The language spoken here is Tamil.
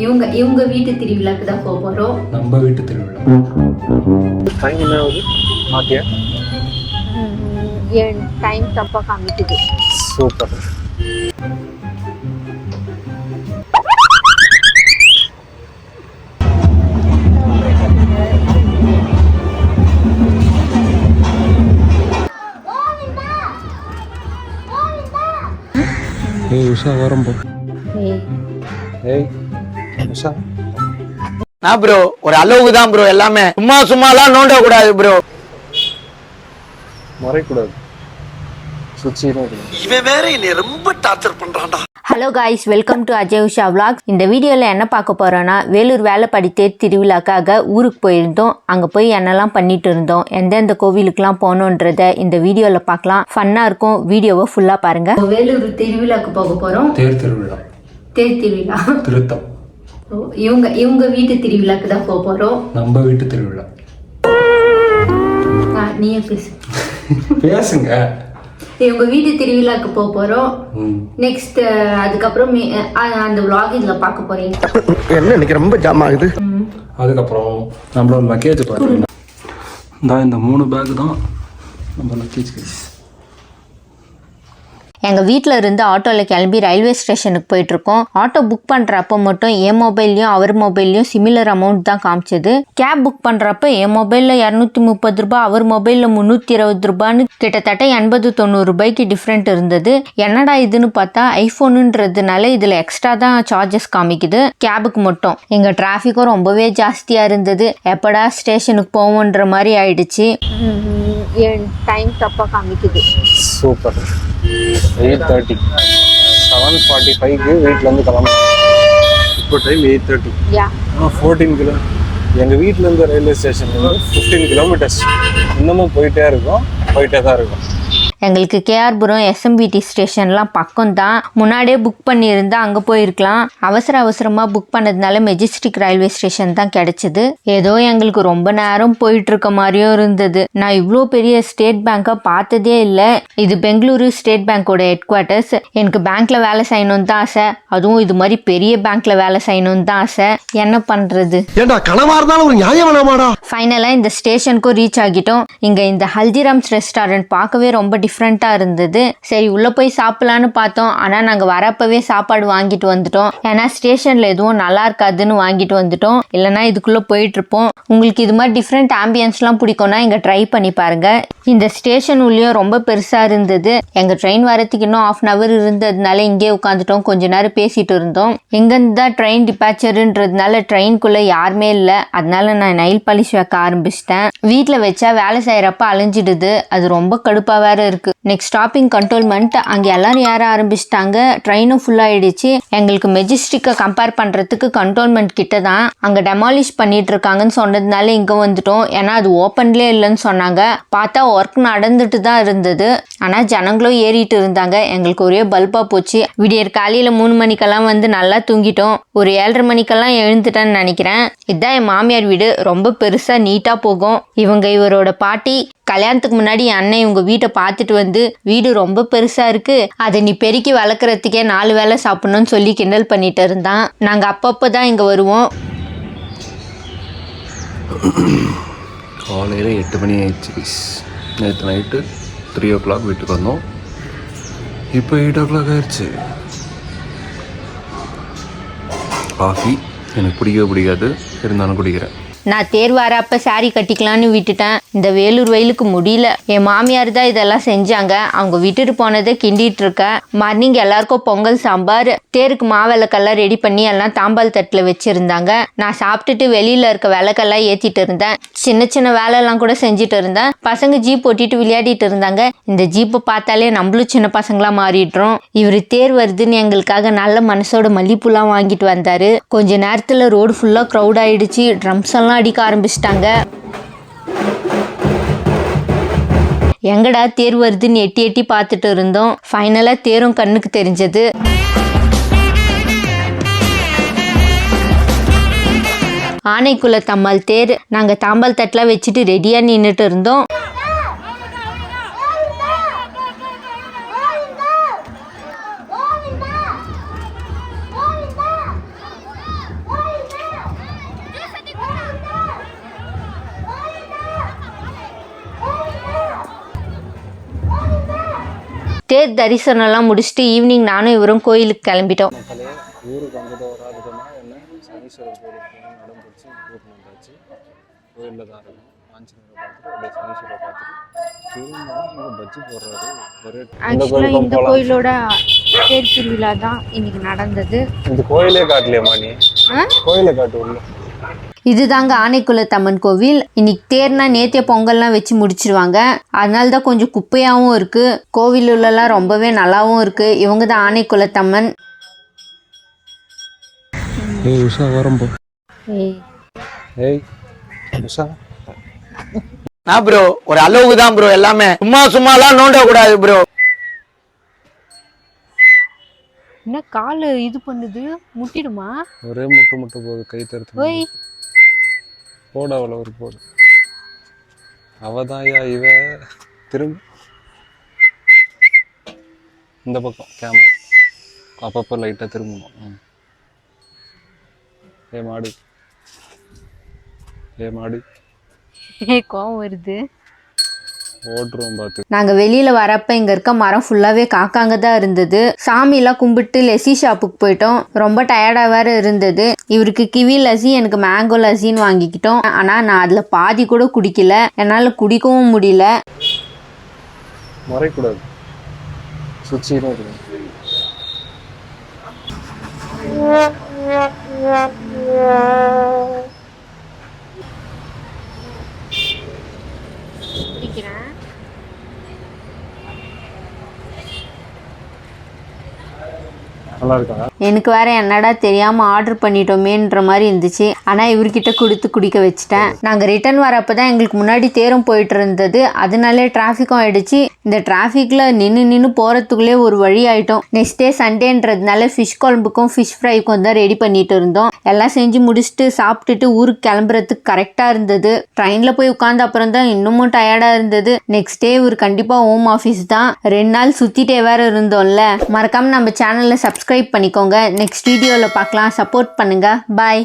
இவங்க வீட்டு திருவிழாக்கு தான் போக போறோம். நம்ம வீட்டு திருவிழா. டைம் என்ன ஆகுது? மாத்தியா? டைம் தப்பா காமிக்குது. சூப்பர். ஏய் உஷா வரும் போ. ஏய் உஷா நான் ப்ரோ ஒரு அளவுக்கு தான் ப்ரோ, எல்லாமே சும்மாலாம் நோண்ட கூடாது ப்ரோ. மறைக்கூடாது. இவன் வேற என்னை ரொம்ப டார்ச்சர் பண்றான்டா. Hello guys, welcome to Ajay Usha vlogs. இந்த வீடியோவில் என்ன பார்க்க போகிறோன்னா, வேலூர் வேலைப்படி தேர் திருவிழாக்காக ஊருக்கு போயிருந்தோம். அங்கே போய் என்னெல்லாம் பண்ணிட்டு இருந்தோம், எந்தெந்த கோவிலுக்கெல்லாம் போகணுன்றத இந்த வீடியோவில் பார்க்கலாம். ஃபன்னாக இருக்கும், வீடியோவை ஃபுல்லாக பாருங்கள். வேலூர் திருவிழாக்கு போக போகிறோம். தேர் திருவிழா. தேர் திருவிழா திருத்தம். இவங்க வீட்டு திருவிழாக்கு தான் போக போகிறோம். நம்ம வீட்டு திருவிழா. நீயே பேசு. பேசுங்க. இவங்க வீட்டு திருவிழாக்கு போக போறோம். நெக்ஸ்ட் அதுக்கப்புறம் அந்த vlog இதுல பார்க்க போறீங்க. என்ன எனக்கு ரொம்ப ஜாம் ஆகுது. அதுக்கப்புறம் நம்மளோட லக்கேஜ் பாருங்க. இந்த 3 பேக் தான் நம்ம லக்கேஜ். எங்கள் வீட்டில் இருந்து ஆட்டோவில் கிளம்பி ரயில்வே ஸ்டேஷனுக்கு போயிட்டுருக்கோம். ஆட்டோ புக் பண்ணுறப்போ மட்டும் என் மொபைல்லையும் அவர் மொபைல்லையும் சிமிலர் அமௌண்ட் தான் காமிச்சது. கேப் புக் பண்ணுறப்ப என் மொபைலில் 230 ரூபாய், அவர் மொபைலில் 320 ரூபான்னு கிட்டத்தட்ட 80-90 ரூபாய்க்கு டிஃப்ரெண்ட் இருந்தது. என்னடா இதுன்னு பார்த்தா ஐஃபோனுன்றதுனால இதில் எக்ஸ்ட்ரா தான் சார்ஜஸ் காமிக்குது கேபுக்கு மட்டும். எங்கள் டிராஃபிக்கும் ரொம்பவே ஜாஸ்தியாக இருந்தது. எப்படா ஸ்டேஷனுக்கு போவோன்ற மாதிரி ஆயிடுச்சு. டைம் தப்பாக காமிக்குது. சூப்பர். 8:30 7:45க்கு வீட்டிலேருந்து கிளம்புறோம். இப்போ டைம் 8:30. 14 கிலோ. எங்கள் வீட்டிலேருந்து ரயில்வே ஸ்டேஷன் 15 கிலோமீட்டர்ஸ். இன்னமும் போயிட்டே தான் இருக்கும். எங்களுக்கு கேஆர்புரம் எஸ்எம்பிடி ஸ்டேஷன்லாம் பக்கம் தான். முன்னாடியே புக் பண்ணியிருந்தா அங்கே போயிருக்கலாம். அவசரமாக புக் பண்ணதுனால மெஜஸ்டிக் ரயில்வே ஸ்டேஷன் தான் கிடைச்சிது. ஏதோ எங்களுக்கு ரொம்ப நேரம் போயிட்டு இருக்க மாதிரியும் இருந்தது. நான் இவ்வளோ பெரிய ஸ்டேட் பேங்காக பார்த்ததே இல்லை. இது பெங்களூரு ஸ்டேட் பேங்கோட ஹெட் குவார்ட்டர்ஸ். எனக்கு பேங்க்ல வேலை செய்யணும்னு தான் ஆசை. அதுவும் இது மாதிரி பெரிய பேங்க்ல வேலை செய்யணும்னு தான் ஆசை. என்ன பண்றது? ஃபைனலாக இந்த ஸ்டேஷனுக்கும் ரீச் ஆகிட்டோம். இங்கே இந்த ஹல்திராம்ஸ் ரெஸ்டாரண்ட் பார்க்கவே ரொம்ப டிஃப்ரெண்ட்டாக இருந்தது. சரி உள்ளே போய் சாப்பிடலான்னு பார்த்தோம். ஆனால் நாங்கள் வரப்பவே சாப்பாடு வாங்கிட்டு வந்துட்டோம். ஏன்னா ஸ்டேஷனில் எதுவும் நல்லா இருக்காதுன்னு வாங்கிட்டு வந்துட்டோம். இல்லைனா இதுக்குள்ளே போயிட்டுருப்போம். உங்களுக்கு இது மாதிரி டிஃப்ரெண்ட் ஆம்பியன்ஸ்லாம் பிடிக்கும்னா இங்கே ட்ரை பண்ணி பாருங்கள். இந்த ஸ்டேஷன் உள்ளேயும் ரொம்ப பெருசாக இருந்தது. எங்கள் ட்ரெயின் வரத்துக்கு இன்னும் 1/2 hour இருந்ததுனால இங்கே உட்காந்துட்டோம். கொஞ்ச நேரம் பேசிகிட்டு இருந்தோம். எங்கேருந்து தான் ட்ரெயின் டிபார்ச்சருன்றதுனால ட்ரெயின்குள்ளே யாருமே இல்லை. அதனால நான் நெயில் பாலிஷ் வைக்க ஆரம்பிச்சிட்டேன். வீட்டில் வச்சா வேலை செய்கிறப்ப அழிஞ்சிடுது. அது ரொம்ப கடுப்பாக வேற இருக்கு. Next stopping cantonment. அங்கே எல்லாரும் ஏற ஆரம்பிச்சிட்டாங்க. ட்ரெயினும் ஃபுல்லாகிடுச்சு. எங்களுக்கு மெஜஸ்டிக்கை கம்பேர் பண்ணுறதுக்கு கண்ட்ரோல்மெண்ட் கிட்ட தான். அங்கே டெமாலிஷ் பண்ணிட்டு இருக்காங்கன்னு சொன்னதுனால இங்கே வந்துட்டோம். ஏன்னா அது ஓப்பன்லேயே இல்லைன்னு சொன்னாங்க. பார்த்தா ஒர்க் நடந்துட்டு தான் இருந்தது. ஆனால் ஜனங்களும் ஏறிட்டு இருந்தாங்க. எங்களுக்கு ஒரே பல்பாக போச்சு. விடியற் காலையில் 3 மணிக்கெல்லாம் வந்து நல்லா தூங்கிட்டோம். ஒரு 7:30 மணிக்கெல்லாம் எழுந்துட்டேன்னு நினைக்கிறேன். இதுதான் என் மாமியார் வீடு. ரொம்ப பெருசாக நீட்டாக போகும். இவரோட பாட்டி கல்யாணத்துக்கு முன்னாடி என் அண்ணன் இவங்க வீட்டை பார்த்துட்டு வந்து வீடு ரொம்ப பெருசா இருக்கு, அதை நீ பெருக்கி வளர்க்குறதுக்கே 4 வேளை சாப்பிடணும்னு சொல்லி கிண்டல் பண்ணிட்டு இருந்தான். நாங்கள் அப்பப்போ இங்கே வருவோம். காலையில் 8 மணி ஆயிடுச்சு. நேற்று நைட்டு 3 o'clock வீட்டுக்கு வந்தோம். இப்போ 8 o'clock ஆயிடுச்சு. காஃபி எனக்கு பிடிக்காது, இருந்தாலும் குடிக்கிறேன். நான் தேர் வரப்ப சாரி கட்டிக்கலான்னு விட்டுட்டேன். இந்த வேலூர் வெயிலுக்கு முடியல. என் மாமியார் தான் இதெல்லாம் செஞ்சாங்க. அவங்க விட்டுட்டு போனதை கிண்டிட்டு இருக்க. மார்னிங் எல்லாருக்கும் பொங்கல் சாம்பார், தேருக்கு மாவிளக்கெல்லாம் ரெடி பண்ணி எல்லாம் தாம்பால் தட்டில் வச்சிருந்தாங்க. நான் சாப்பிட்டுட்டு வெளியில இருக்க விளக்கெல்லாம் ஏற்றிட்டு இருந்தேன். சின்ன வேலைலாம் கூட செஞ்சுட்டு இருந்தேன். பசங்க ஜீப் ஓட்டிட்டு விளையாடிட்டு இருந்தாங்க. இந்த ஜீப்பை பார்த்தாலே நம்மளும் சின்ன பசங்களா மாறிடுறோம். இவர் தேர் வருதுன்னு எங்களுக்காக நல்ல மனசோட மல்லிப்பூலாம் வாங்கிட்டு வந்தாரு. கொஞ்ச நேரத்தில் ரோடு ஃபுல்லாக க்ரௌட் ஆயிடுச்சு. ட்ரம்ஸ் எல்லாம் அடிக்க ஆரம்பிச்சிட்டாங்க. எங்கடா தேர் வருதுன்னு எட்டி பார்த்துட்டு இருந்தோம். ஃபைனலாக தேரும் கண்ணுக்கு தெரிஞ்சது. ஆனைக்குளத்தம்மாள் தேர். நாங்கள் தாம்பால் தட்டெலாம் வச்சுட்டு ரெடியாக நின்றுட்டு இருந்தோம். தேர் தரிசனம்லாம் முடிச்சுட்டு ஈவினிங் நானும் இவரும் கோயிலுக்கு கிளம்பிட்டோம். ஊருக்கு வந்தது வராதுக்கமா என்ன சனீஸ்வரர் கோயிலுக்கு நடம் பிடிச்சி கூட்டிட்டு வந்தாச்சு. கோயிலில் தான் இருக்கும். ஆஞ்சநேயரை பார்த்துட்டு அப்படியே சனீஸ்வரரை பார்த்துட்டு திரும்ப இங்கே பஜ்ஜி போடுறாரு. ஒரே ஆக்சுவலாக இந்த கோயிலோட தேர் திருவிழா தான் இன்னைக்கு நடந்தது. இந்த கோயிலே காட்டலையம்மா நீ? கோயிலை காட்டு உள்ள. இதுதாங்க ஆனைக்குளத்தம்மன் கோவில். இன்னைக்கு தேர்னா நேத்திய பொங்கல்லாம் வச்சு முடிச்சிருவாங்க. அதனால தான் கொஞ்சம் குப்பையாகவும் இருக்கு. கோவில் உள்ளலாம் ரொம்பவே நல்லாவும் இருக்கு. இவங்க தான் ஆனைக்குளத்தம்மன். ஏய் உஷா வரம்போ. ஏய் உஷா. நான் ப்ரோ ஒரு அளவுக்கு தான் ப்ரோ எல்லாமே. சும்மாலாம் நோண்ட கூடாது ப்ரோ. என்ன கால் இது பண்ணுது, முட்டிடுமா? ஒரே முட்டு போகுது கை தருத்து. போட அவ்வளோ ஒரு போடு. அவதாயா இவ திரும்ப இந்த பக்கம் கேமரா அப்பப்போ லைட்டாக திரும்பணும். ஏ மாடு கோவம் வருது. ஓட்டுருவோம் பார்த்து. நாங்கள் வெளியில் வரப்போ இங்கே இருக்க மரம் ஃபுல்லாகவே காக்காங்க தான் இருந்தது. சாமியெல்லாம் கும்பிட்டு லஸ்ஸி ஷாப்புக்கு போயிட்டோம். ரொம்ப டயர்டாக வேறு இருந்தது. இவருக்கு கிவி லஸ்ஸி, எனக்கு மேங்கோ லஸ்ஸின்னு வாங்கிக்கிட்டோம். ஆனால் நான் அதில் பாதி கூட குடிக்கல. என்னால் குடிக்கவும் முடியல. மறைக்கூடாது, சுச்சின்னு இருக்கு. நல்லா இருக்கா? எனக்கு வேற என்னடா தெரியாம ஆர்டர் பண்ணிட்டோமேன்ற மாதிரி இருந்துச்சு. ஆனா இவர்கிட்ட கொடுத்து குடிக்க வச்சுட்டேன். நாங்க ரிட்டர்ன் வரப்பதான் எங்களுக்கு முன்னாடி தேரும் போயிட்டு இருந்தது. அதனாலே டிராஃபிக்கும் ஆயிடுச்சு. இந்த டிராஃபிக்ல நின்று போறதுக்குள்ளே ஒரு வழி ஆயிட்டோம். நெக்ஸ்ட் டே சண்டேன்றதுனால ஃபிஷ் குழம்புக்கும் ஃபிஷ் ஃப்ரைக்கும் தான் ரெடி பண்ணிட்டு இருந்தோம். எல்லாம் செஞ்சு முடிச்சுட்டு சாப்பிட்டுட்டு ஊருக்கு கிளம்புறதுக்கு கரெக்டா இருந்தது. ட்ரெயின்ல போய் உட்கார்ந்த அப்புறம் தான் இன்னமும் டயர்டா இருந்தது. நெக்ஸ்ட் டே இவர் கண்டிப்பா ஹோம் ஆஃபீஸ் தான். 2 நாள் சுத்திட்டே வேற இருந்தோம்ல. மறக்காம நம்ம சேனல்ல சப்ஸ்கிரைப் பண்ணிக்கோங்க. நெக்ஸ்ட் வீடியோவில் பார்க்கலாம். சப்போர்ட் பண்ணுங்க. பாய்.